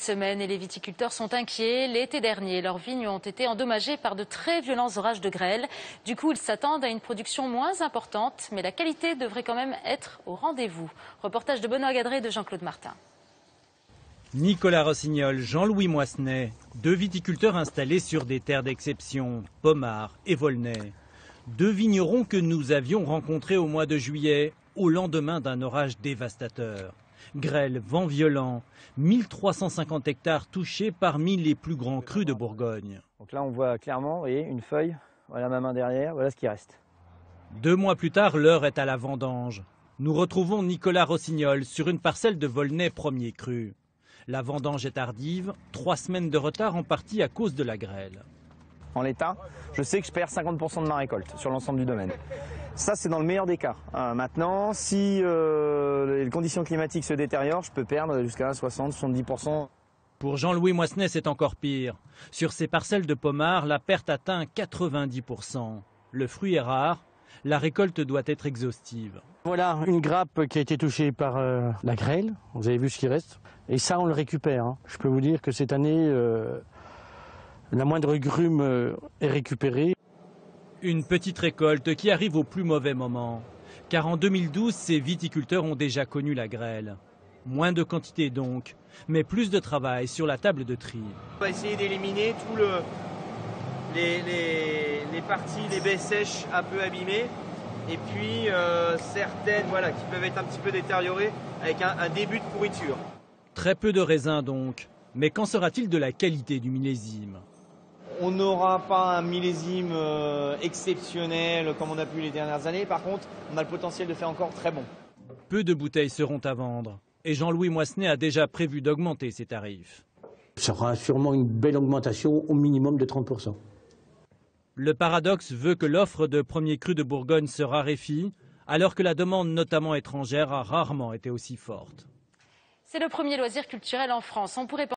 semaine et les viticulteurs sont inquiets. L'été dernier, leurs vignes ont été endommagées par de très violents orages de grêle. Du coup, ils s'attendent à une production moins importante, mais la qualité devrait quand même être au rendez-vous. Reportage de Benoît Gadret et de Jean-Claude Martin. Nicolas Rossignol, Jean-Louis Moissenet, deux viticulteurs installés sur des terres d'exception, Pommard et Volnay. Deux vignerons que nous avions rencontrés au mois de juillet, au lendemain d'un orage dévastateur. Grêle, vent violent, 1350 hectares touchés parmi les plus grands crus de Bourgogne. Donc là on voit clairement, vous voyez, une feuille, voilà ma main derrière, voilà ce qui reste. 2 mois plus tard, l'heure est à la vendange. Nous retrouvons Nicolas Rossignol sur une parcelle de Volnay premier cru. La vendange est tardive, 3 semaines de retard en partie à cause de la grêle. En l'état, je sais que je perds 50% de ma récolte sur l'ensemble du domaine. Ça, c'est dans le meilleur des cas. Maintenant, si les conditions climatiques se détériorent, je peux perdre jusqu'à 60-70%. Pour Jean-Louis Moissenet, c'est encore pire. Sur ces parcelles de Pommard, la perte atteint 90%. Le fruit est rare, la récolte doit être exhaustive. Voilà une grappe qui a été touchée par la grêle, vous avez vu ce qui reste. Et ça, on le récupère. Je peux vous dire que cette année, la moindre grume est récupérée. Une petite récolte qui arrive au plus mauvais moment. Car en 2012, ces viticulteurs ont déjà connu la grêle. Moins de quantité donc, mais plus de travail sur la table de tri. On va essayer d'éliminer tous les parties, les baies sèches un peu abîmées. Et puis certaines qui peuvent être un petit peu détériorées avec un début de pourriture. Très peu de raisins donc. Mais qu'en sera-t-il de la qualité du millésime ? On n'aura pas un millésime exceptionnel comme on a pu les dernières années. Par contre, on a le potentiel de faire encore très bon. Peu de bouteilles seront à vendre. Et Jean-Louis Moissenet a déjà prévu d'augmenter ses tarifs. Ça sera sûrement une belle augmentation, au minimum de 30%. Le paradoxe veut que l'offre de premier cru de Bourgogne se raréfie, alors que la demande, notamment étrangère, a rarement été aussi forte. C'est le premier loisir culturel en France. On pourrait